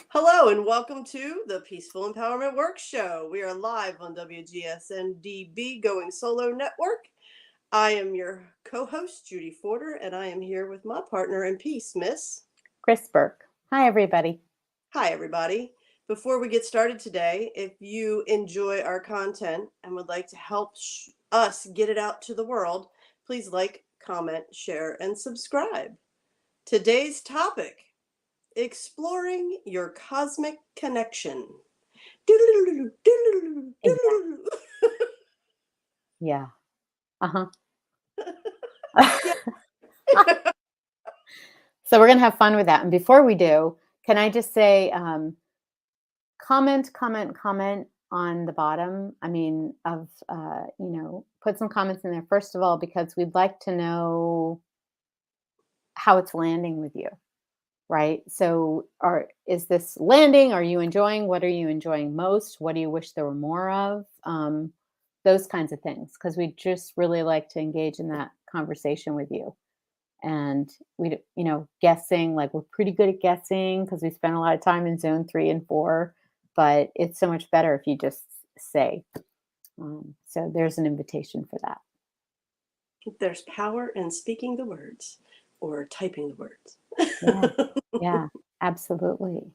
Hello and welcome to the Peaceful Empowerment Work Show. We are live on WGSN-DB Going Solo Network. I am your co-host, Judy Forder, and I am here with my partner in peace, Miss. Kris Burke. Hi, everybody. Hi, everybody. Before we get started today, if you enjoy our content and would like to help us get it out to the world, please like, comment, share, and subscribe. Today's topic: exploring your cosmic connection. Exactly. Yeah. Uh-huh. Yeah. So we're going to have fun with that. And before we do, can I just say comment on the bottom? I mean, put some comments in there, first of all, because we'd like to know how it's landing with you, right? So is this landing? Are you enjoying? What are you enjoying most? What do you wish there were more of? Those kinds of things, because we just really like to engage in that conversation with you. And guessing, like we're pretty good at guessing because we spend a lot of time in zone 3 and 4, but it's so much better if you just say. So there's an invitation for that. There's power in speaking the words or typing the words. Yeah, yeah, absolutely.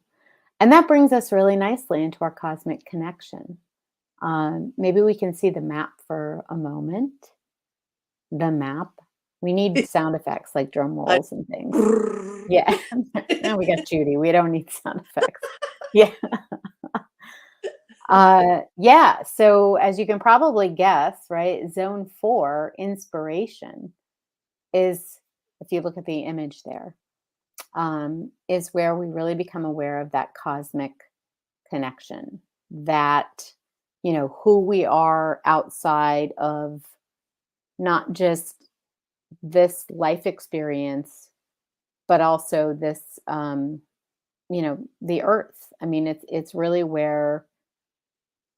And that brings us really nicely into our cosmic connection. Maybe we can see the map for a moment. The map. We need sound effects like drum I, rolls and things. Yeah. Now we got Judy. We don't need sound effects. Yeah. Yeah. So as you can probably guess, right, zone 4, inspiration, is, if you look at the image there, is where we really become aware of that cosmic connection, that, who we are outside of not just this life experience, but also this, the earth. I mean, it's really where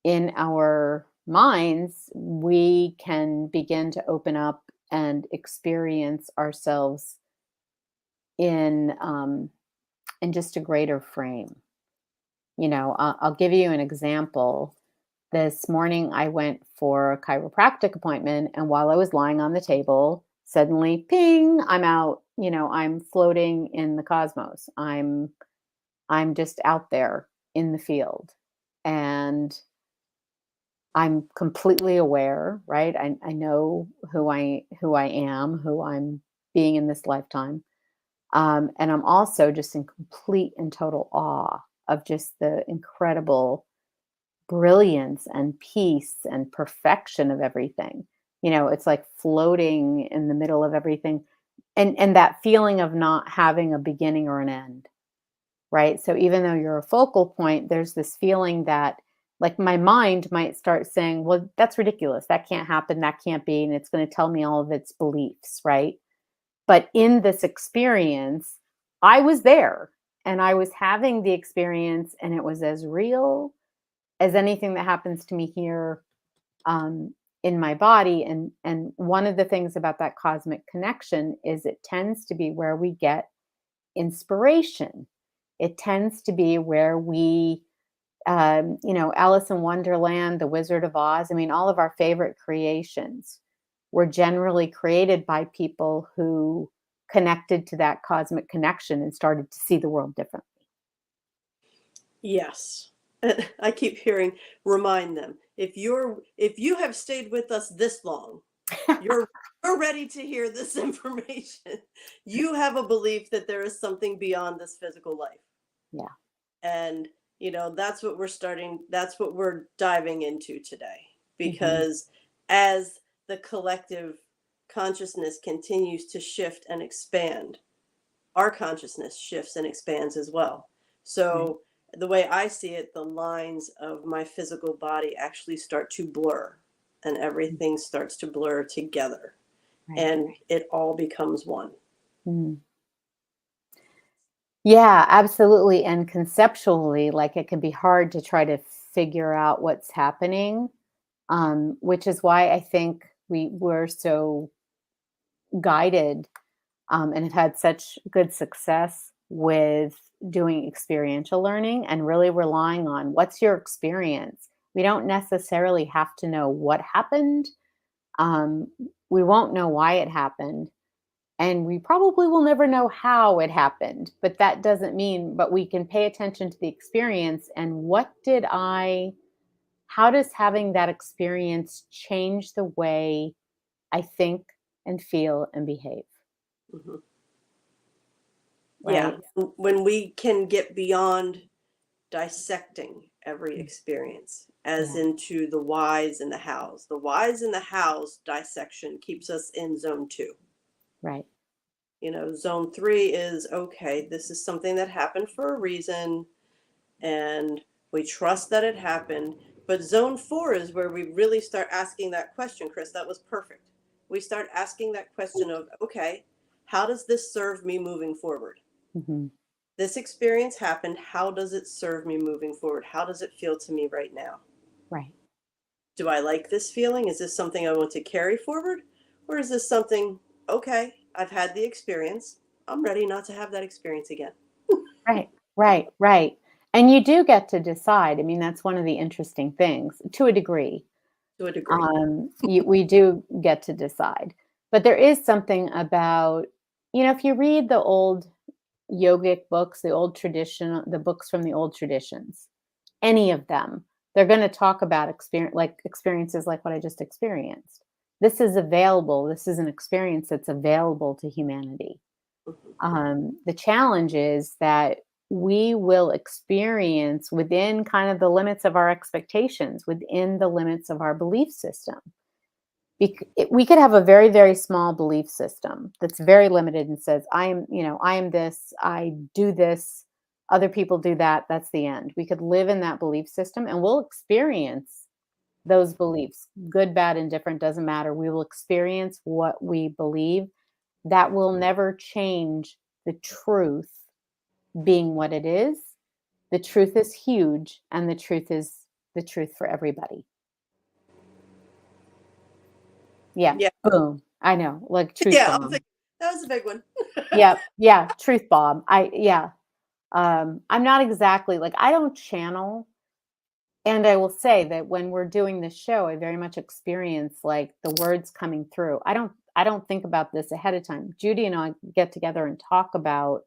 in our minds we can begin to open up and experience ourselves in just a greater frame. I'll give you an example. This morning I went for a chiropractic appointment, and while I was lying on the table, suddenly, ping, I'm out. I'm floating in the cosmos. I'm just out there in the field, and I'm completely aware, right? I know who I am, who I'm being in this lifetime. And I'm also just in complete and total awe of just the incredible brilliance and peace and perfection of everything. It's like floating in the middle of everything. And that feeling of not having a beginning or an end, right? So even though you're a focal point, there's this feeling that, like, my mind might start saying, well, that's ridiculous. That can't happen. That can't be. And it's going to tell me all of its beliefs, right? But in this experience, I was there and I was having the experience, and it was as real as anything that happens to me here, in my body. And one of the things about that cosmic connection is it tends to be where we get inspiration. It tends to be where we, Alice in Wonderland, The Wizard of Oz. I mean, all of our favorite creations were generally created by people who connected to that cosmic connection and started to see the world differently. Yes. I keep hearing, remind them, if you have stayed with us this long, you're ready to hear this information. You have a belief that there is something beyond this physical life. Yeah. And that's what we're diving into today, Mm-hmm. because as the collective consciousness continues to shift and expand, our consciousness shifts and expands as well. Right. So the way I see it, the lines of my physical body actually start to blur, and everything starts to blur together, Right. and it all becomes one. Mm. Yeah, absolutely. And conceptually, like, it can be hard to try to figure out what's happening, which is why I think we were so guided, and have had such good success with doing experiential learning and really relying on what's your experience. We don't necessarily have to know what happened. Um, we won't know why it happened. And we probably will never know how it happened. But that doesn't mean, but we can pay attention to the experience and how does having that experience change the way I think and feel and behave, Mhm. Yeah. right? When we can get beyond dissecting every Mm. experience as Yeah, into the whys and the hows. The whys and the hows dissection keeps us in zone 2. right. Zone 3 is okay, this is something that happened for a reason, and we trust that it happened. But zone 4 is where we really start asking that question, Kris. That was perfect. We start asking that question of, okay, how does this serve me moving forward? Hmm. This experience happened. How does it serve me moving forward? How does it feel to me right now? Right. Do I like this feeling? Is this something I want to carry forward? Or is this something, okay, I've had the experience. I'm ready not to have that experience again Right. Right. Right. And you do get to decide. I mean, that's one of the interesting things to a degree. to a degree. We do get to decide. But there is something about, if you read the old yogic books, the books from the old traditions, any of them, they're going to talk about experiences like what I just experienced. This is available. This is an experience that's available to humanity. Mhm. The challenge is that we will experience within kind of the limits of our expectations, within the limits of our belief system. We could have a very, very small belief system that's very limited and says, I am this, I do this, other people do that, that's the end. We could live in that belief system and we'll experience those beliefs, good, bad, indifferent, doesn't matter. We will experience what we believe. That will never change the truth being what it is. The truth is huge, and the truth is the truth for everybody. Yeah. Yeah. Boom. I know, like truth Yeah. I'm bomb. thinking that was a big one. Yep. Yeah. Truth bomb. Yeah. I'm not exactly like, I don't channel. And I will say that when we're doing this show, I very much experience like the words coming through. I don't think about this ahead of time. Judy and I get together and talk about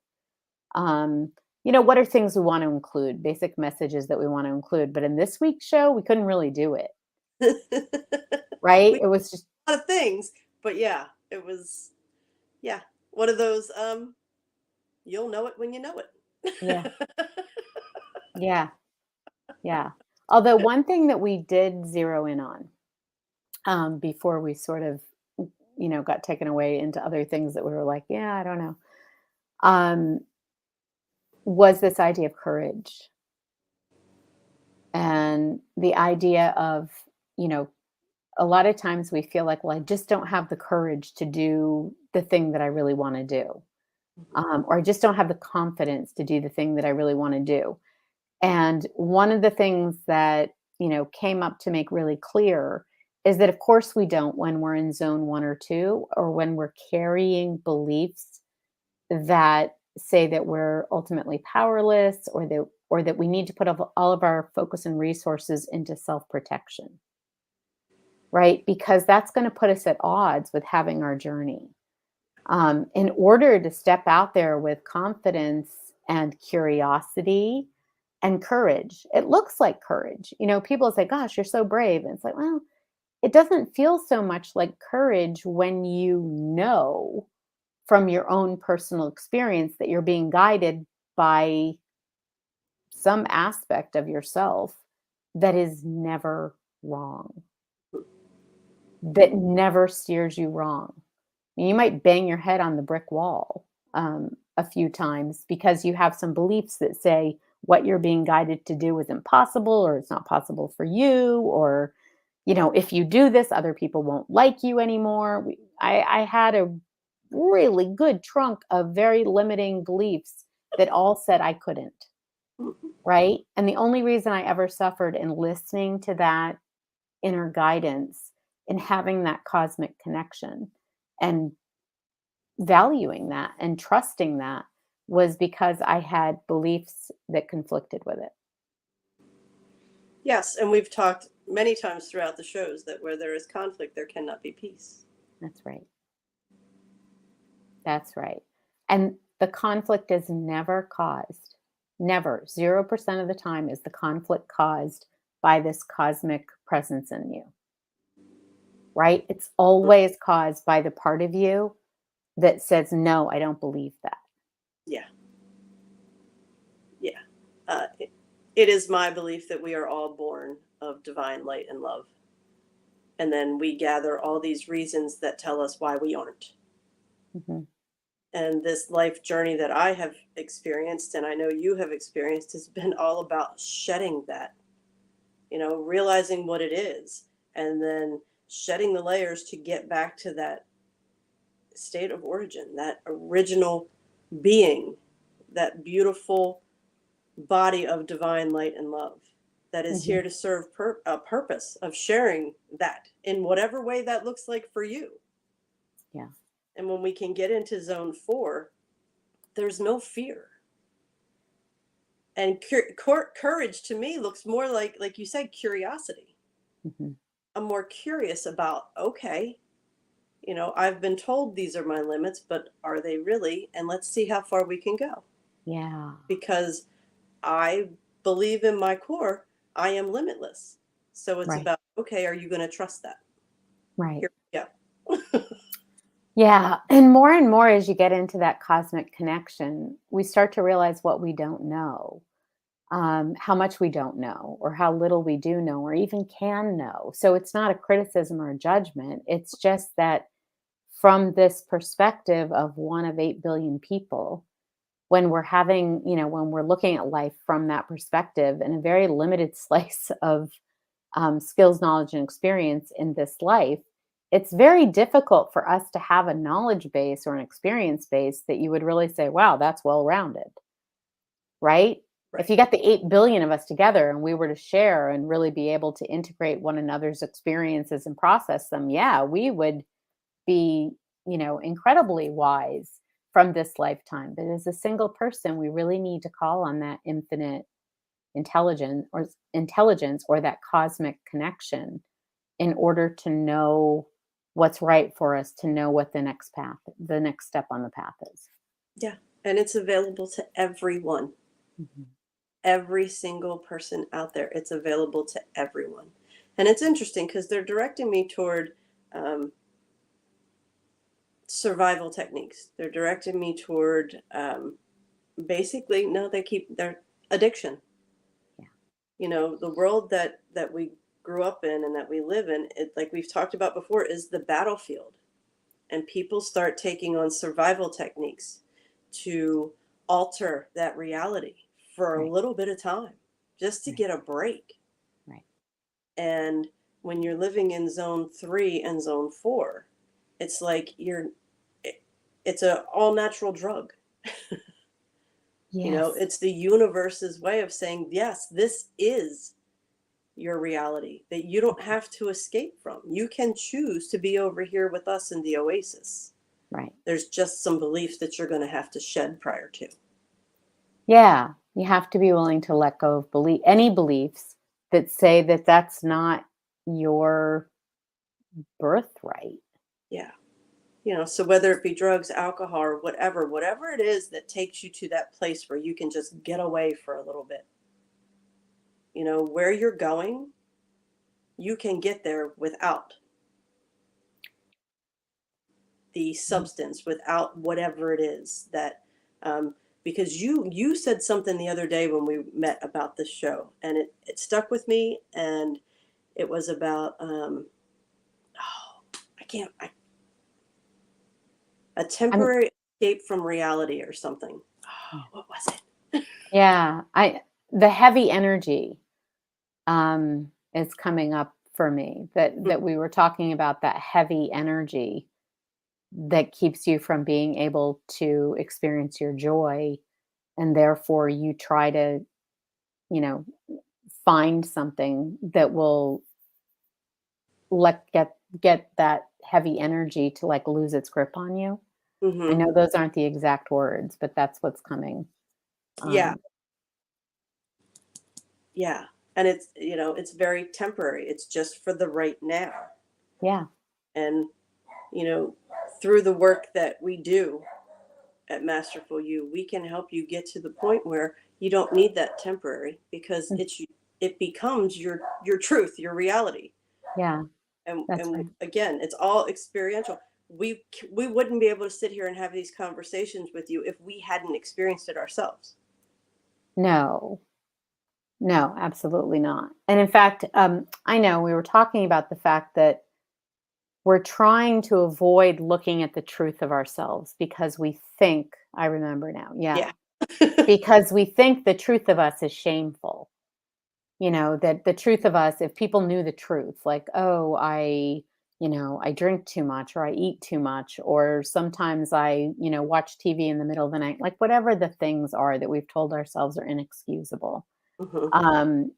um, what are things we want to include, basic messages that we want to include. But in this week's show, we couldn't really do it. Right? We It was just a lot of things, but yeah, it was, yeah, one of those, you'll know it when you know yeah, it. yeah, yeah. Although one thing that we did zero in on before we sort of got taken away into other things that we were like, yeah, I don't know, um, was this idea of courage and the idea of, you know, a lot of times we feel like, well, I just don't have the courage to do the thing that I really want to do. Or I just don't have the confidence to do the thing that I really want to do. And one of the things that, came up to make really clear is that, of course, we don't when we're in zone 1 or 2, or when we're carrying beliefs that say that we're ultimately powerless, or that we need to put all of our focus and resources into self-protection, right? Because that's going to put us at odds with having our journey. In order to step out there with confidence and curiosity and courage, it looks like courage. People say, gosh, you're so brave. And it's like, well, it doesn't feel so much like courage when you know from your own personal experience that you're being guided by some aspect of yourself that is never wrong, that never steers you wrong. You might bang your head on the brick wall a few times because you have some beliefs that say what you're being guided to do is impossible, or it's not possible for you, or if you do this, other people won't like you anymore. I had a really good trunk of very limiting beliefs that all said I couldn't, right? And the only reason I ever suffered in listening to that inner guidance and having that cosmic connection and valuing that and trusting that was because I had beliefs that conflicted with it. Yes, and we've talked many times throughout the shows that where there is conflict, there cannot be peace. That's right. That's right. And the conflict is never caused, never, 0% of the time is the conflict caused by this cosmic presence in you, right? It's Mm. always caused by the part of you that says, no, I don't believe that. Yeah, yeah. It is my belief that we are all born of divine light and love. And then we gather all these reasons that tell us why we aren't. Mhm. And this life journey that I have experienced, and I know you have experienced, has been all about shedding that, realizing what it is, and then shedding the layers to get back to that state of origin, that original being, that beautiful body of divine light and love that is Mhm. here to serve a purpose of sharing that in whatever way that looks like for you. Yeah. And when we can get into zone 4, there's no fear. And courage to me looks more like you said, curiosity. Mhm. I'm more curious about, okay, I've been told these are my limits, but are they really? And let's see how far we can go. Yeah. Because I believe in my core, I am limitless. So it's Right. about, okay, are you going to trust that? Right. Here we go. Yeah. And more as you get into that cosmic connection, we start to realize what we don't know, how much we don't know, or how little we do know, or even can know. So it's not a criticism or a judgment. It's just that from this perspective of one of 8 billion people, when we're having, when we're looking at life from that perspective in a very limited slice of skills, knowledge, and experience in this life, it's very difficult for us to have a knowledge base or an experience base that you would really say, wow, that's well rounded, right? If Right. you got the 8 billion of us together and we were to share and really be able to integrate one another's experiences and process them, yeah, we would be, incredibly wise from this lifetime. But as a single person, we really need to call on that infinite intelligence or that cosmic connection in order to know what's right for us, to know what the next step on the path is. Yeah. And it's available to everyone, Mhm. every single person out there. It's available to everyone. And it's interesting because they're directing me toward um, survival techniques. They're directing me toward basically, no, they keep their addiction. Yeah. The world that we grew up in and that we live in, it, like we've talked about before, is the battlefield. And people start taking on survival techniques to alter that reality for a Right. little bit of time just to Right. get a break. Right. And when you're living in zone 3 and zone 4, it's like it's a all natural drug. Yes. It's the universe's way of saying, yes, this is your reality that you don't have to escape from. You can choose to be over here with us in the oasis. Right. There's just some beliefs that you're going to have to shed prior to. Yeah. You have to be willing to let go of any beliefs that say that that's not your birthright. Yeah. So whether it be drugs, alcohol, or whatever it is that takes you to that place where you can just get away for a little bit, where you're going, you can get there without the Mhm. substance, without whatever it is that, because you said something the other day when we met about this show, and it stuck with me, and it was about, oh, I can't, a I'm temporary escape from reality or something. Oh, Yeah. what was it? Yeah, I the heavy energy is coming up for me, that we were talking about, that heavy energy that keeps you from being able to experience your joy, and therefore you try to, you know, find something that will let get that heavy energy to like lose its grip on you. I Hmm. know those aren't the exact words, but that's what's coming. Yeah. Um, Yeah. And it's, it's very temporary. It's just for the right now. yeah, And, you know, through the work that we do at Masterful U, we can help you get to the point where you don't need that temporary, because mm, it becomes your truth, your reality. yeah, And that's right. again, it's all experiential. We wouldn't be able to sit here and have these conversations with you if we hadn't experienced it ourselves. No, no, absolutely not. And in fact, I know we were talking about the fact that we're trying to avoid looking at the truth of ourselves because we think, I remember now, yeah, Yeah. because we think the truth of us is shameful. That the truth of us, if people knew the truth, like, oh, I drink too much or I eat too much, or sometimes I watch TV in the middle of the night, like whatever the things are that we've told ourselves are inexcusable. Hmm. Um,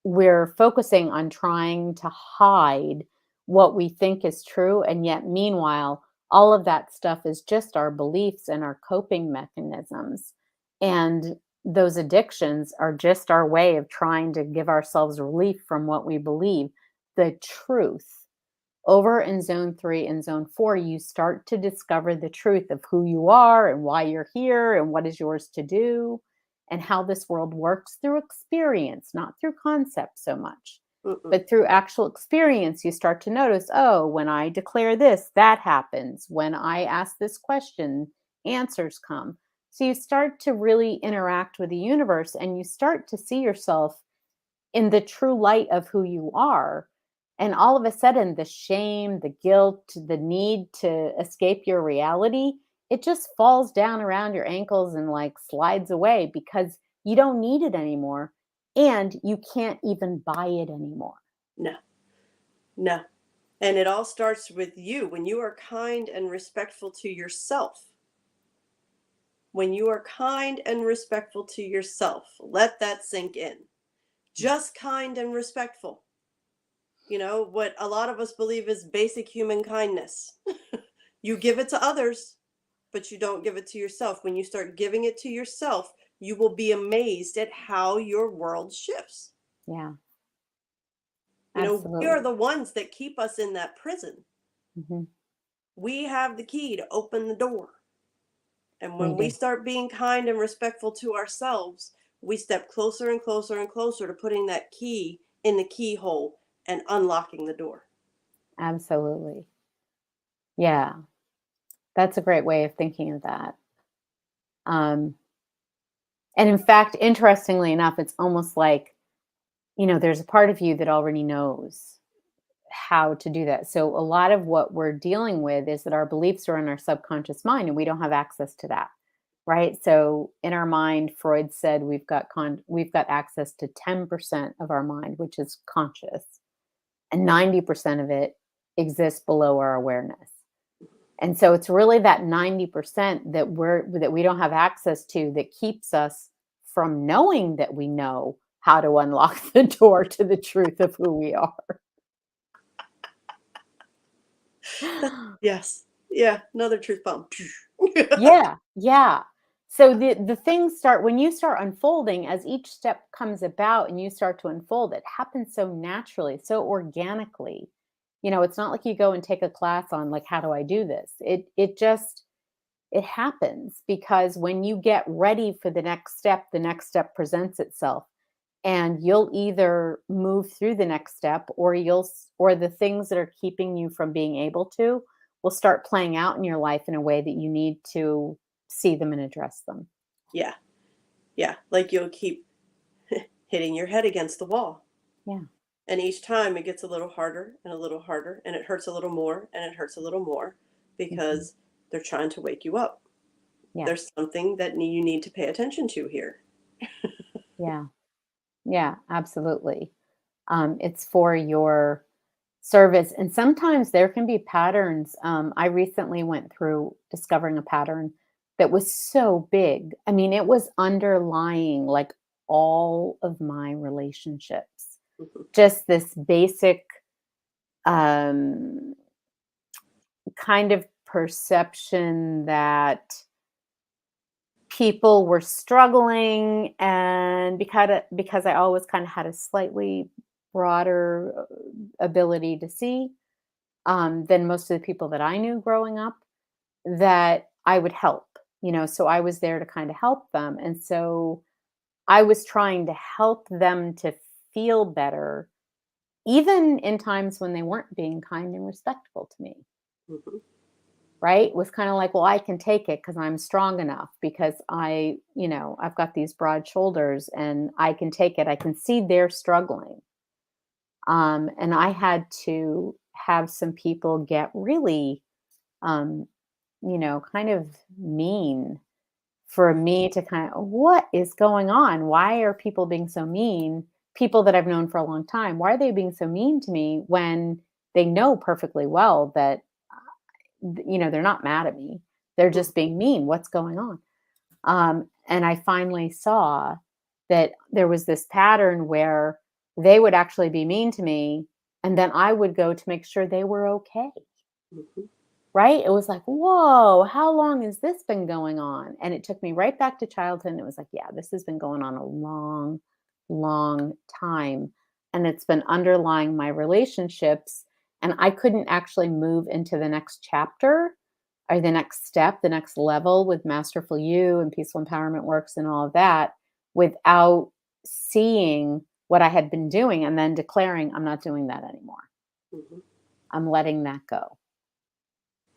we're focusing on trying to hide what we think is true. And yet, meanwhile, all of that stuff is just our beliefs and our coping mechanisms. And those addictions are just our way of trying to give ourselves relief from what we believe. The truth. Over in zone 3 and zone 4, you start to discover the truth of who you are and why you're here and what is yours to do and how this world works through experience, not through concept so much. Mm-mm. But through actual experience, you start to notice, oh, when I declare this, that happens. When I ask this question, answers come. So you start to really interact with the universe and you start to see yourself in the true light of who you are. And all of a sudden, the shame, the guilt, the need to escape your reality, it just falls down around your ankles and like slides away because you don't need it anymore. And you can't even buy it anymore. No, no. And it all starts with you. When you are kind and respectful to yourself, when you are kind and respectful to yourself, let that sink in. Just kind and respectful. What a lot of us believe is basic human kindness. You give it to others, but you don't give it to yourself. When you start giving it to yourself, you will be amazed at how your world shifts. Yeah, We are absolutely. the ones that keep us in that prison. Hmm. We have the key to open the door. And We when we do. start being kind and respectful to ourselves, we step closer and closer and closer to putting that key in the keyhole and unlocking the door. Absolutely. Yeah, that's a great way of thinking of that. Um, and in fact, interestingly enough, it's almost like, there's a part of you that already knows how to do that. So a lot of what we're dealing with is that our beliefs are in our subconscious mind and we don't have access to that. Right? So in our mind, Freud said we've got access to 10% of our mind, which is conscious, and 90% of it exists below our awareness. And so it's really that 90% that we don't have access to that keeps us from knowing that we know how to unlock the door to the truth of who we are. Yes. Yeah. Another truth bomb. Yeah, yeah. So the things start when you start unfolding as each step comes about and you start to unfold, it happens so naturally, so organically. It's not like you go and take a class on like how do I do this? It happens because when you get ready for the next step presents itself and you'll either move through the next step or the things that are keeping you from being able to will start playing out in your life in a way that you need to see them and address them. Yeah. Yeah. Like you'll keep hitting your head against the wall. Yeah. And each time it gets a little harder and a little harder, and it hurts a little more and it hurts a little more, Mhm. because they're trying to wake you up. Yeah. There's something that you need to pay attention to here. Yeah. Yeah, absolutely. It's for your service. And sometimes there can be patterns. I recently went through discovering a pattern that was so big. I mean, it was underlying like all of my relationships. Mhm. Just this basic um, kind of perception that people were struggling, and because I always kind of had a slightly broader ability to see than most of the people that I knew growing up, that I would help, so I was there to kind of help them. And so I was trying to help them to feel better, even in times when they weren't being kind and respectful to me. Hmm. Right? It was kind of like, well, I can take it because I'm strong enough, because I've got these broad shoulders and I can take it. I can see they're struggling. And I had to have some people get really, um, kind of mean for me to kind of, what is going on? Why are people being so mean? People that I've known for a long time, why are they being so mean to me when they know perfectly well that they're not mad at me. They're just being mean. What's going on? And I finally saw that there was this pattern where they would actually be mean to me, and then I would go to make sure they were okay. Hmm. Right? It was like, whoa, how long has this been going on? And it took me right back to childhood. And it was like, yeah, this has been going on a long, long time. And it's been underlying my relationships. And I couldn't actually move into the next chapter or the next step, the next level with Masterful U and Peaceful Empowerment Works and all of that without seeing what I had been doing and then declaring, I'm not doing that anymore. Hmm. I'm letting that go.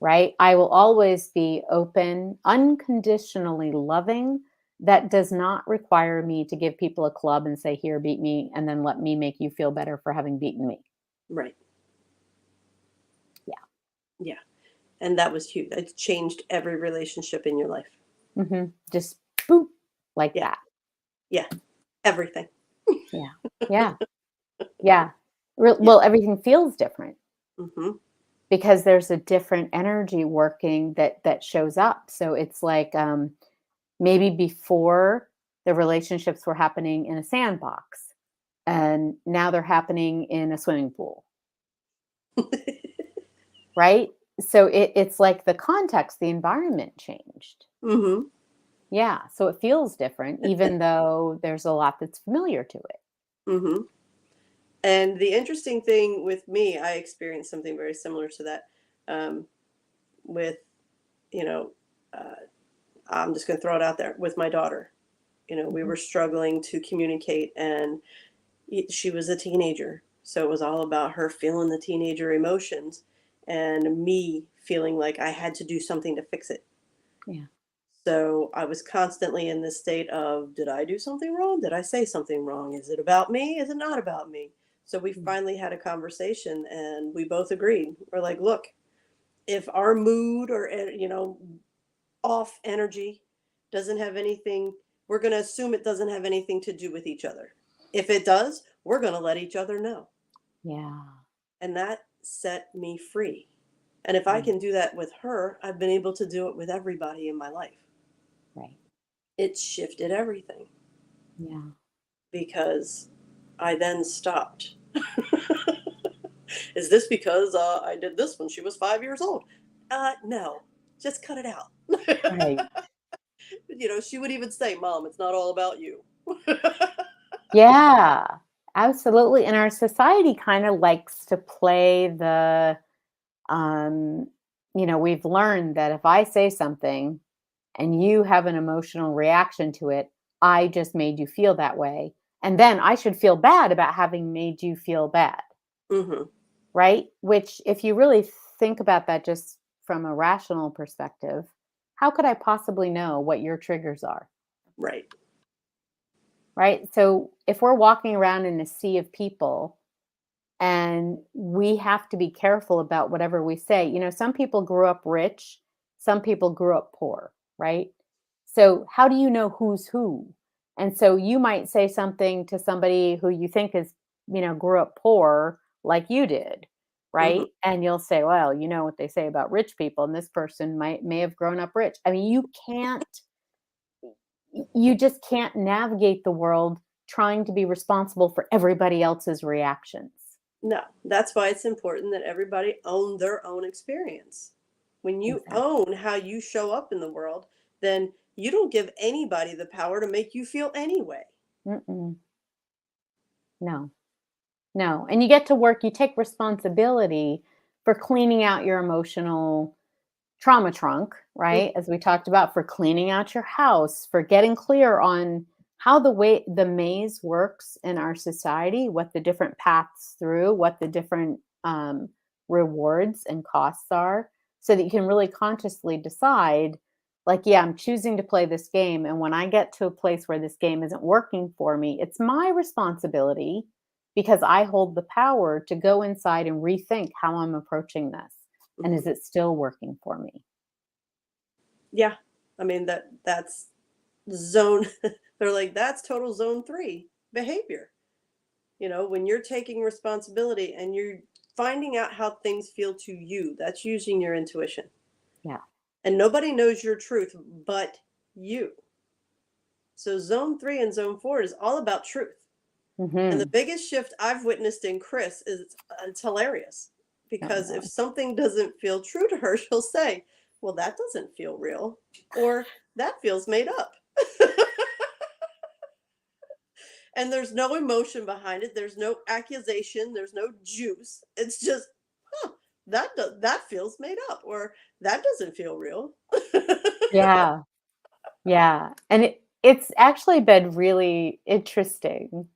Right? I will always be open, unconditionally loving. That does not require me to give people a club and say, here, beat me, and then let me make you feel better for having beaten me. Right. Yeah. Yeah. And that was huge. It's changed every relationship in your life. Just boop, like Yeah. that. Yeah. Everything. Yeah. Yeah. Yeah. Yeah. Well, everything feels different Hmm. because there's a different energy working that shows up. So it's like maybe before the relationships were happening in a sandbox, and now they're happening in a swimming pool, right? So it's like the context, the environment changed. Hmm. Yeah, so it feels different, even though there's a lot that's familiar to it. Hmm. And the interesting thing with me, I experienced something very similar to that. Um, with, you know, uh, I'm just going to throw it out there with my daughter. We Mhm. were struggling to communicate, and she was a teenager. So it was all about her feeling the teenager emotions and me feeling like I had to do something to fix it. Yeah. So I was constantly in this state of, did I do something wrong? Did I say something wrong? Is it about me? Is it not about me? So we Mm. finally had a conversation and we both agreed. We're like, look, if our mood or, off energy doesn't have anything, we're going to assume it doesn't have anything to do with each other. If it does, we're going to let each other know. Yeah. And that set me free. And if I Yeah. can do that with her, I've been able to do it with everybody in my life. Right. It shifted everything Yeah. because I then stopped. Is this because I did this when she was 5 years old? No, just cut it out. Right. She would even say, Mom, it's not all about you. Yeah. Absolutely. And our society kind of likes to play the um we've learned that if I say something and you have an emotional reaction to it, I just made you feel that way. And then I should feel bad about having made you feel bad, Hmm. right? Which, if you really think about that just from a rational perspective, how could I possibly know what your triggers are, Right. right? So if we're walking around in a sea of people and we have to be careful about whatever we say. Some people grew up rich, some people grew up poor, right? So how do you know who's who? And so you might say something to somebody who you think is, grew up poor like you did, Hmm. right? And you'll say, well, you know what they say about rich people, and this person may have grown up rich. I mean, you just can't navigate the world trying to be responsible for everybody else's reactions. No, that's why it's important that everybody own their own experience. When you Exactly. own how you show up in the world, then you don't give anybody the power to make you feel any way. Mm-mm. No. No, and you get to work, you take responsibility for cleaning out your emotional trauma trunk, right? Mhm, As we talked about, for cleaning out your house, for getting clear on how the maze works in our society, what the different paths through, what the different rewards and costs are, so that you can really consciously decide, like, yeah, I'm choosing to play this game. And when I get to a place where this game isn't working for me, it's my responsibility because I hold the power to go inside and rethink how I'm approaching this. And is mhm. it still working for me? Yeah. I mean that's zone they're like that's total zone 3 behavior. When you're taking responsibility and you're finding out how things feel to you, that's using your intuition. Yeah. And nobody knows your truth but you. So zone 3 and zone 4 is all about truth. And the Mhm. biggest shift I've witnessed in Kris is it's hilarious Oh, because if no. something doesn't feel true to her, she'll say, "Well, that doesn't feel real," or "That feels made up." And there's no emotion behind it. There's no accusation. There's no juice. It's just, huh, that feels made up, or that doesn't feel real. Yeah. Yeah. And it's actually been really interesting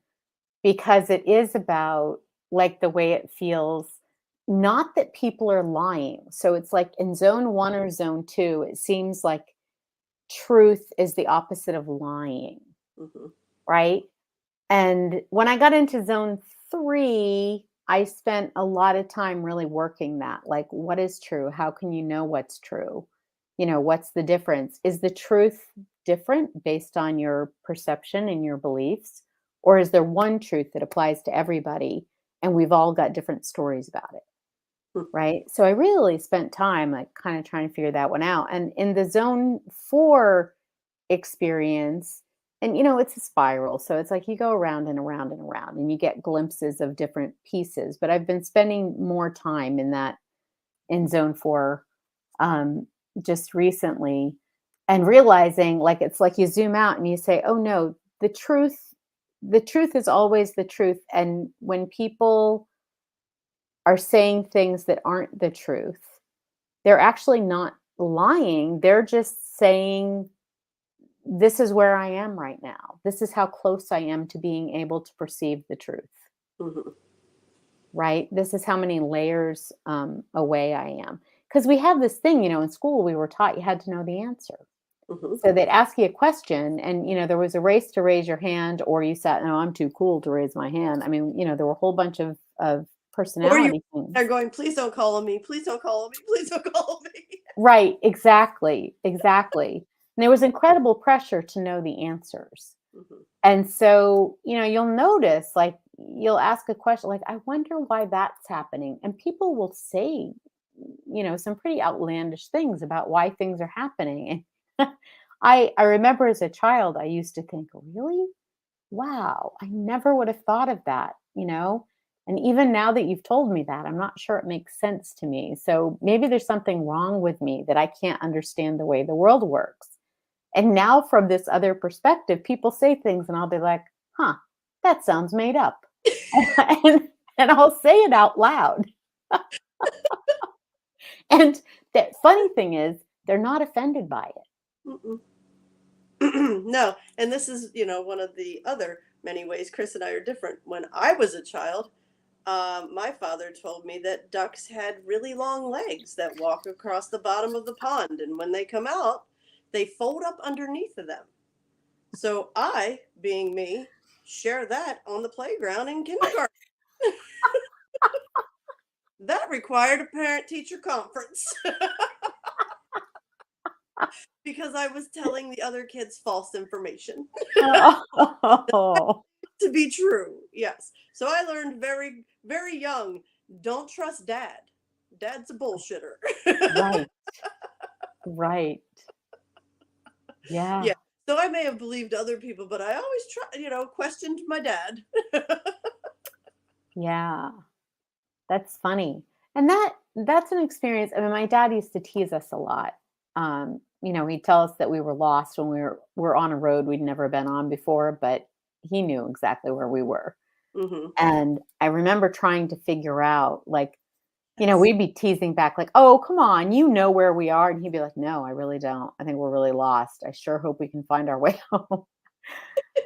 because it is about, like, the way it feels, not that people are lying. So it's like in zone 1 or zone 2, it seems like truth is the opposite of lying, Mhm, right? And when I got into zone 3, I spent a lot of time really working that. Like, what is true? How can you know what's true? What's the difference? Is the truth different based on your perception and your beliefs? Or is there one truth that applies to everybody and we've all got different stories about it? mm, Right. So I really spent time like kind of trying to figure that one out. And in the zone 4 experience, and it's a spiral, so it's like you go around and around and around and you get glimpses of different pieces, but I've been spending more time in zone 4 um just recently, and realizing, like, it's like you zoom out and you say, oh no, the truth is always the truth. And when people are saying things that aren't the truth, they're actually not lying, they're just saying, this is where I am right now. This is how close I am to being able to perceive the truth, mhm, right? This is how many layers away I am. Because we have this thing, in school, we were taught you had to know the answer. mhm. So they'd ask you a question, and there was a race to raise your hand, or you sat, no, I'm too cool to raise my hand. I mean, there were a whole bunch of Or you personality are things. going, "Please don't call on me. Please don't call on me. Please don't call on me." Right, exactly, exactly. And there was incredible pressure to know the answers. Mhm, And so, you'll notice, like, you'll ask a question like, I wonder why that's happening. And people will say, some pretty outlandish things about why things are happening. And I remember as a child, I used to think, really? Wow, I never would have thought of that. And even now that you've told me that, I'm not sure it makes sense to me. So maybe there's something wrong with me that I can't understand the way the world works. And now from this other perspective, people say things and I'll be like, huh, that sounds made up. and, and I'll say it out loud. And the funny thing is, they're not offended by it. mm-mm. No, and this is, one of the other many ways Kris and I are different. When I was a child, my father told me that ducks had really long legs that walk across the bottom of the pond, and when they come out, they fold up underneath of them. So I, being me, share that on the playground in kindergarten. That required a parent teacher conference because I was telling the other kids false information Oh, to be true. Yes. So I learned very, very young, don't trust dad. Dad's a bullshitter. right, right. Yeah. Yeah, So I may have believed other people, but I always questioned my dad. yeah. That's funny. And that's an experience. I mean, my dad used to tease us a lot. He'd tell us that we were lost when we were on a road we'd never been on before, but he knew exactly where we were. Hmm. And I remember trying to figure out, like, Yes. we'd be teasing back, like, "Oh, come on, you know where we are." And he'd be like, "No, I really don't. I think we're really lost. I sure hope we can find our way home."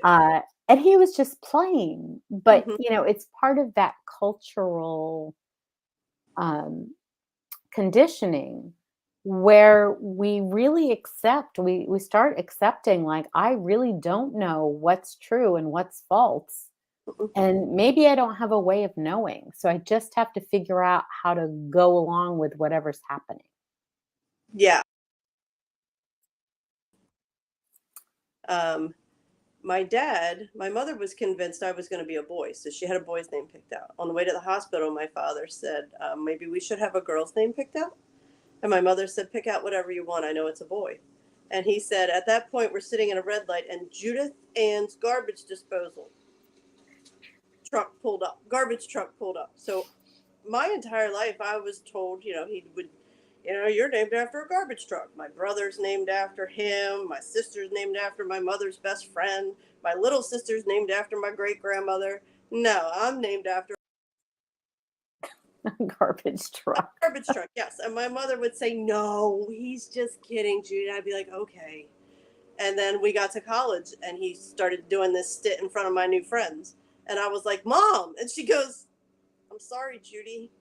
Uh, and he was just playing, but, Hmm. it's part of that cultural, um, conditioning where we start accepting, like, I really don't know what's true and what's false, and maybe I don't have a way of knowing, so I just have to figure out how to go along with whatever's happening. Yeah. Um, my mother was convinced I was going to be a boy, so she had a boy's name picked out. On the way to the hospital, my father said, maybe we should have a girl's name picked out. And my mother said, pick out whatever you want. I know it's a boy. And he said, at that point, we're sitting in a red light, and Judith Ann's garbage disposal garbage truck pulled up. So my entire life, I was told, he would, you're named after a garbage truck. My brother's named after him. My sister's named after my mother's best friend. My little sister's named after my great grandmother. No, I'm named after Garbage a truck. garbage truck. Yes. And my mother would say, no, he's just kidding, Judy. I'd be like, okay. And then we got to college and he started doing this stint in front of my new friends. And I was like, Mom. And she goes, I'm sorry, Judy.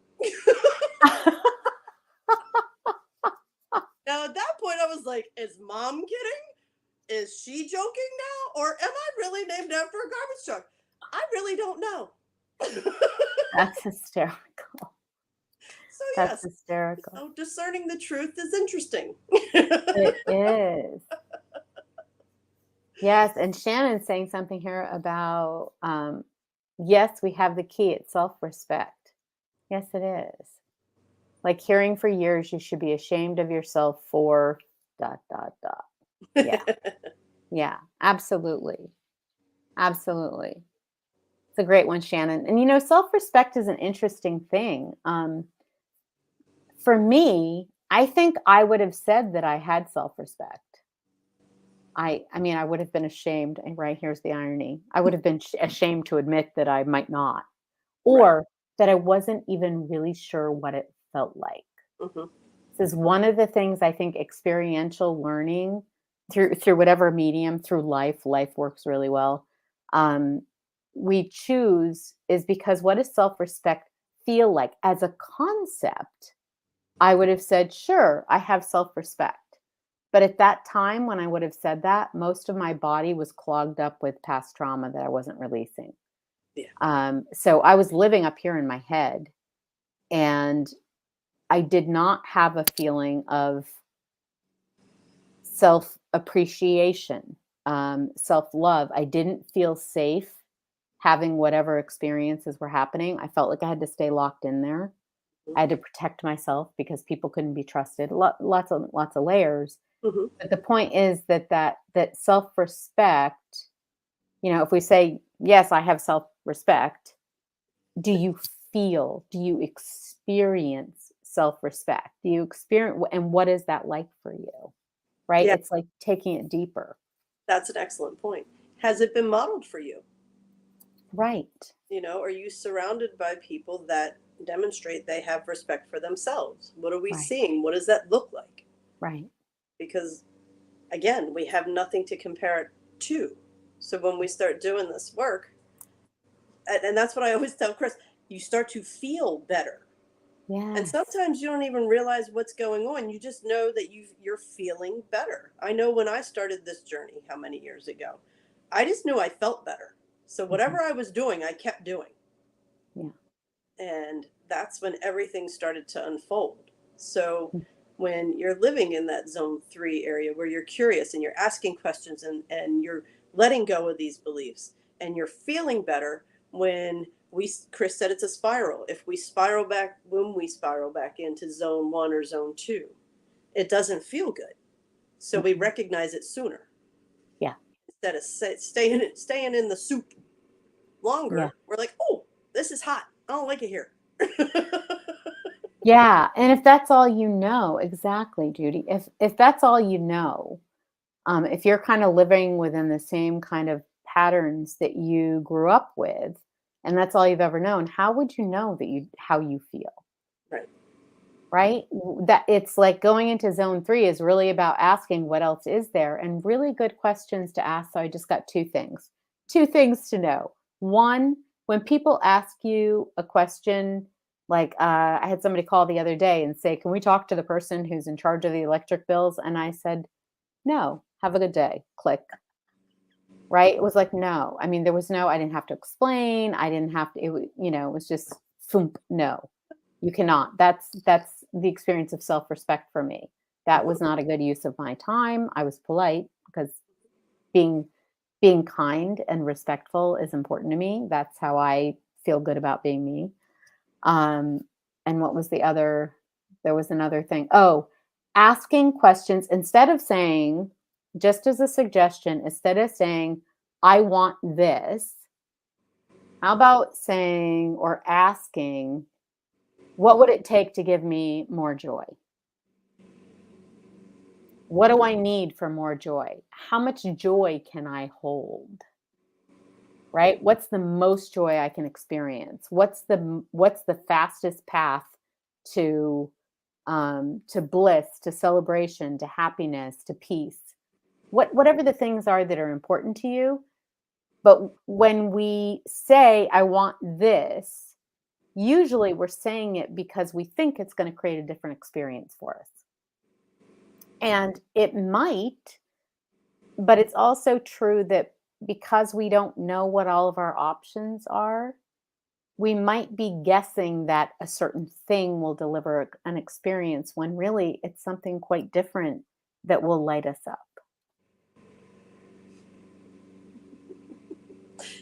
Now, at that point, I was like, is Mom kidding? Is she joking now? Or am I really named after a garbage truck? I really don't know. So, That's hysterical. That's yes, hysterical. so discerning the truth is interesting. It is. Yes, and Shannon's saying something here about, yes, we have the key, it's self-respect. Yes, it is. Like hearing for years, you should be ashamed of yourself for dot, dot, dot. Yeah, yeah, absolutely. Absolutely. It's a great one, Shannon. And self-respect is an interesting thing. For me, I think I would have said that I had self-respect. I mean, I would have been ashamed, and right here's the irony. I would have been ashamed to admit that I might not, Right. or that I wasn't even really sure what it felt like. Hmm. This is one of the things I think experiential learning through whatever medium, through life works really well. Um, we choose is because what does self-respect feel like as a concept? I would have said, sure, I have self-respect. But at that time when I would have said that, most of my body was clogged up with past trauma that I wasn't releasing. Yeah. So I was living up here in my head, and I did not have a feeling of self appreciation, self love. I didn't feel safe having whatever experiences were happening. I felt like I had to stay locked in there. I had to protect myself because people couldn't be trusted. Lots of layers. Hmm. But the point is that self respect. If we say yes, I have self respect. Do you experience self respect? Do you experience, and what is that like for you? Right? Yeah, It's like taking it deeper. that's an excellent point. Has it been modeled for you? Right. Are you surrounded by people that demonstrate they have respect for themselves? What are we Right. seeing? What does that look like? Right. Because again, we have nothing to compare it to. So when we start doing this work, and that's what I always tell Chris, you start to feel better. And Yes. sometimes you don't even realize what's going on. You just know that you're feeling better. I know when I started this journey, how many years ago, I just knew I felt better. So Mhm. whatever I was doing, I kept doing. Yeah. And that's when everything started to unfold. So Mm. when you're living in that zone 3 area where you're curious and you're asking questions and you're letting go of these beliefs and you're feeling better, when Chris said it's a spiral. If we spiral back, when we spiral back into zone 1 or zone 2, it doesn't feel good. So we Mm-mm. recognize it sooner Yeah. instead of staying in the soup Yeah. longer. We're like, oh, this is hot. I don't like it here. Yeah, and if that's all you know, exactly, Judy. If that's all you know, if you're kind of living within the same kind of patterns that you grew up with, and that's all you've ever known, how would you know that you how you feel, Right. right? That it's like going into zone 3 is really about asking what else is there and really good questions to ask. So I just got two things. Two things to know. One, when people ask you a question, like I had somebody call the other day and say, "Can we talk to the person who's in charge of the electric bills?" And I said, "No, have a good day." Click. Right? It was like, no. I mean, there was no I didn't have to explain. I didn't have to it was just thump, no. You cannot. That's the experience of self-respect for me. That was Mhm. not a good use of my time. I was polite because being being kind and respectful is important to me. That's how I feel good about being me. Um, and what was the other there was another thing. Oh, asking questions instead of saying, just as a suggestion, instead of saying, "I want this," how about saying or asking, "What would it take to give me more joy? What do I need for more joy? How much joy can I hold?" Right? What's the most joy I can experience? What's the fastest path to to bliss, to celebration, to happiness, to peace? Whatever the things are that are important to you. But when we say, "I want this," usually we're saying it because we think it's going to create a different experience for us. And it might, but it's also true that because we don't know what all of our options are, we might be guessing that a certain thing will deliver an experience when really it's something quite different that will light us up.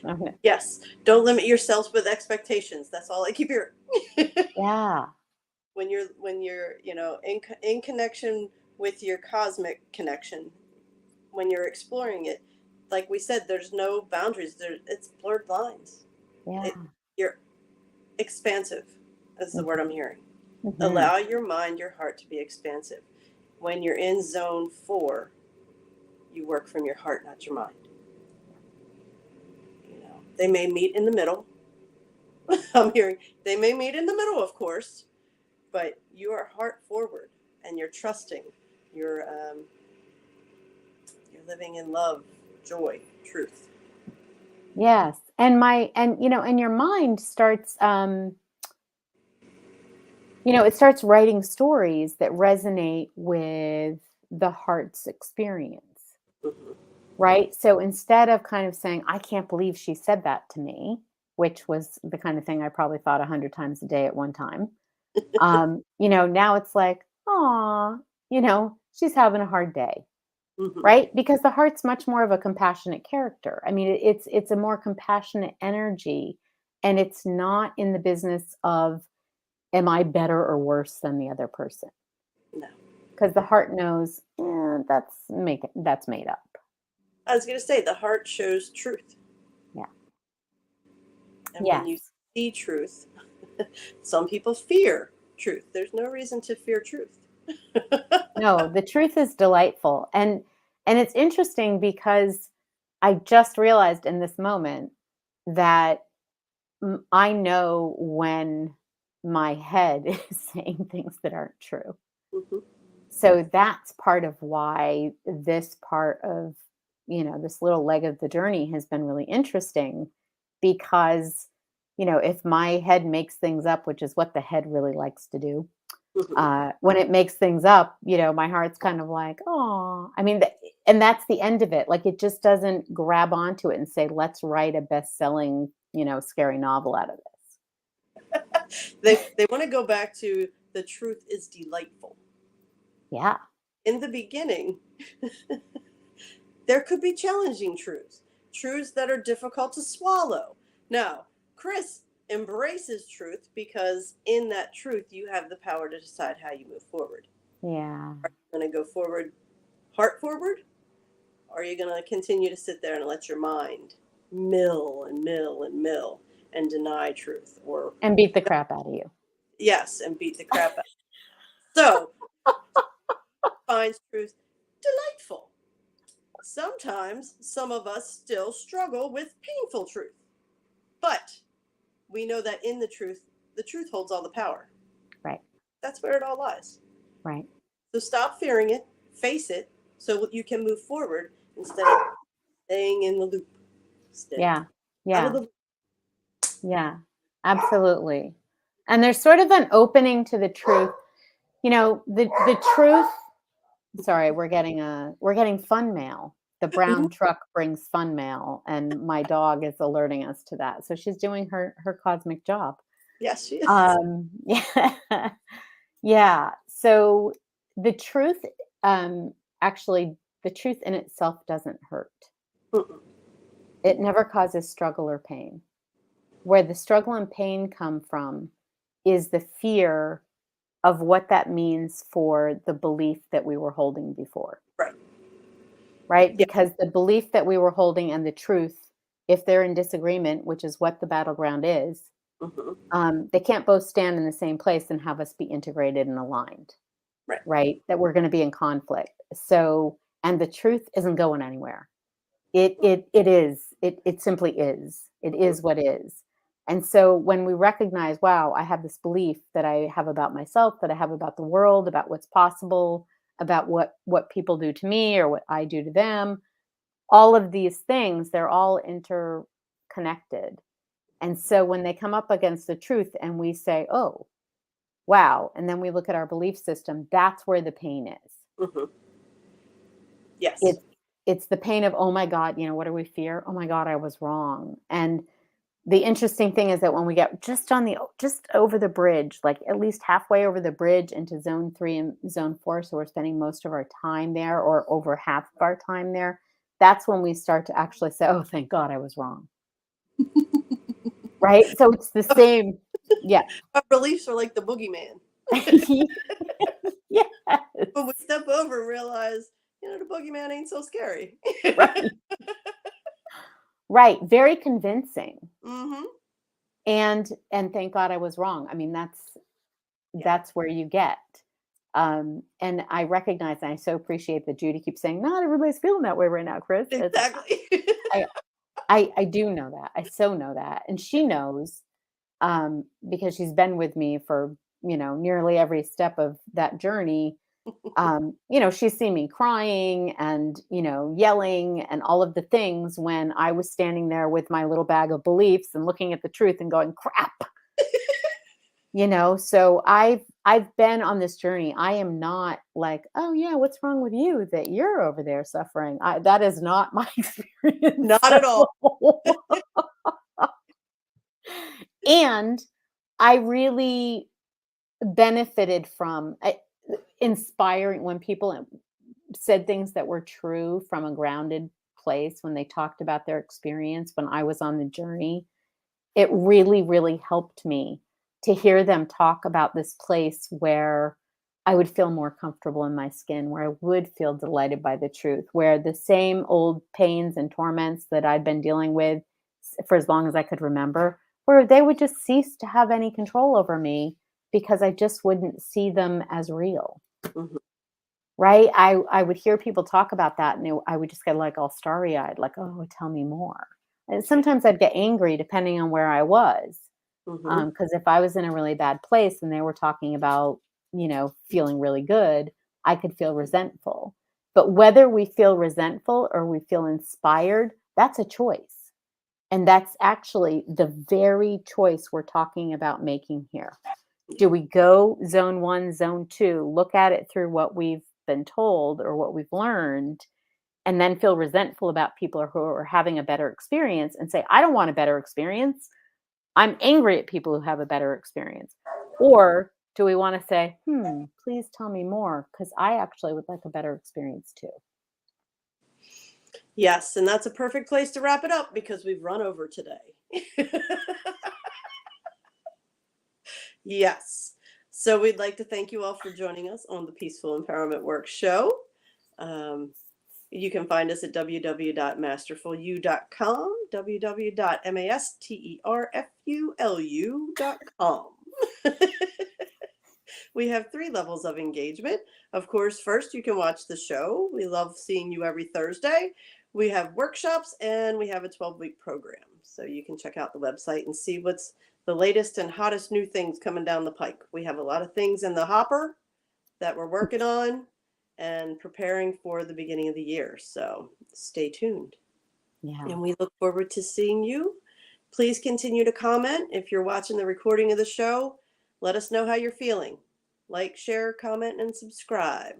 Okay. Yes. Don't limit yourselves with expectations. That's all I keep hearing. Yeah. When you're in connection with your cosmic connection, when you're exploring it, like we said, there's no boundaries. It's blurred lines. Yeah. You're expansive, is the word I'm hearing. Mhm. Allow your mind, your heart to be expansive. When you're in zone 4, you work from your heart, not your mind. They may meet in the middle. I'm hearing they may meet in the middle, of course, but you are heart forward and you're trusting. You're um, you're living in love, joy, truth. Yes. And your mind starts it starts writing stories that resonate with the heart's experience. Hmm. Right? So instead of kind of saying, "I can't believe she said that to me," which was the kind of thing I probably thought 100 times a day at one time. Now it's like, "Aw, she's having a hard day." Hmm. Right? Because the heart's much more of a compassionate character. I mean, it's a more compassionate energy, and it's not in the business of, am I better or worse than the other person? No, Because the heart knows, that's made up. I was going to say the heart shows truth, Yeah. and when you Yes. see truth, some people fear truth. There's no reason to fear truth. No, the truth is delightful, and it's interesting because I just realized in this moment that I know when my head is saying things that aren't true. Hmm. So that's part of why this part of, this little leg of the journey has been really interesting because, if my head makes things up, which is what the head really likes to do, Hmm. when it makes things up, my heart's kind of like, "Oh," I mean, and that's the end of it. Like it just doesn't grab onto it and say, "Let's write a best-selling, scary novel out of this." They want to go back to the truth is delightful. Yeah. In the beginning, there could be challenging truths, truths that are difficult to swallow. Now, Kris embraces truth because in that truth, you have the power to decide how you move forward. Yeah. Are you going to go forward, heart forward? Or are you going to continue to sit there and let your mind mill and mill and mill and deny truth? Or And beat the crap out of you. Yes, and beat the crap out. So, finds truth delightful. Sometimes some of us still struggle with painful truth, but we know that in the truth holds all the power. Right. That's where it all lies. Right. So stop fearing it, face it, so you can move forward instead of staying in the loop. Stay Yeah. out of Yeah. the loop. Yeah. Absolutely. And there's sort of an opening to the truth. The truth. Sorry, we're getting fun mail. The Mhm. brown truck brings fun mail, and my dog is alerting us to that. So she's doing her cosmic job. Yes, she is. Yeah. Yeah. So the truth, actually, the truth in itself doesn't hurt. Mm-mm. It never causes struggle or pain. Where the struggle and pain come from is the fear of what that means for the belief that we were holding before, Right. right? Yeah. Because the belief that we were holding and the truth, if they're in disagreement, which is what the battleground is, Hmm. they can't both stand in the same place and have us be integrated and aligned, Right. right? That we're going to be in conflict. So, and the truth isn't going anywhere. It is. It simply is. It Hmm. is what is. And so when we recognize, wow, I have this belief that I have about myself, that I have about the world, about what's possible, about what people do to me or what I do to them, all of these things, they're all interconnected. And so when they come up against the truth and we say, "Oh, wow," and then we look at our belief system, that's where the pain is. Hmm. Yes. It's it's the pain of, "Oh my god, what do we fear? Oh my god, I was wrong." And the interesting thing is that when we get just over the bridge, like at least halfway over the bridge into zone 3 and zone 4, so we're spending most of our time there or over half of our time there, that's when we start to actually say, "Oh, thank god I was wrong." Right? So it's the same. Yeah. Our beliefs are like the boogeyman. Yes. But we step over and realize, the boogeyman ain't so scary. Right. Right. Very convincing. Hmm. And thank God I was wrong. I mean, that's Yeah, that's where you get. And I recognize and I so appreciate that Judy keeps saying, not everybody's feeling that way right now, Kris. It's like exactly. I I do know that. I so know that. And she knows, because she's been with me for, nearly every step of that journey. She's seen me crying and, yelling and all of the things when I was standing there with my little bag of beliefs and looking at the truth and going, crap. So I've been on this journey. I am not like, oh yeah, what's wrong with you that you're over there suffering? That is not my experience. Not at all. And I really benefited from inspiring when people said things that were true from a grounded place when they talked about their experience when I was on the journey. It really, really helped me to hear them talk about this place where I would feel more comfortable in my skin, where I would feel delighted by the truth, where the same old pains and torments that I'd been dealing with for as long as I could remember, where they would just cease to have any control over me because I just wouldn't see them as real. Mhm. Right? I would hear people talk about that and I would just get like all starry-eyed, like, "Oh, tell me more." And sometimes I'd get angry depending on where I was. Mhm. Because if I was in a really bad place and they were talking about, feeling really good, I could feel resentful. But whether we feel resentful or we feel inspired, that's a choice. And that's actually the very choice we're talking about making here. Do we go zone 1, zone 2, look at it through what we've been told or what we've learned, and then feel resentful about people who are having a better experience and say, I don't want a better experience. I'm angry at people who have a better experience. Or do we want to say, please tell me more because I actually would like a better experience too. Yes, and that's a perfect place to wrap it up because we've run over today. Yes. So we'd like to thank you all for joining us on the Peaceful Empowerment Work Show. Um, you can find us at www.masterfulu.com, www.masterfulu.com. We have 3 levels of engagement. Of course, first, you can watch the show. We love seeing you every Thursday. We have workshops and we have a 12-week program. So you can check out the website and see what's the latest and hottest new things coming down the pike. We have a lot of things in the hopper that we're working on and preparing for the beginning of the year. So stay tuned. Yeah. And we look forward to seeing you. Please continue to comment. If you're watching the recording of the show, let us know how you're feeling. Like, share, comment, and subscribe.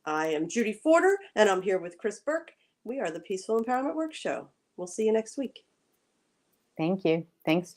I am Judy Forder, and I'm here with Kris Burke. We are the Peaceful Empowerment Work Show. We'll see you next week. Thank you. Thanks,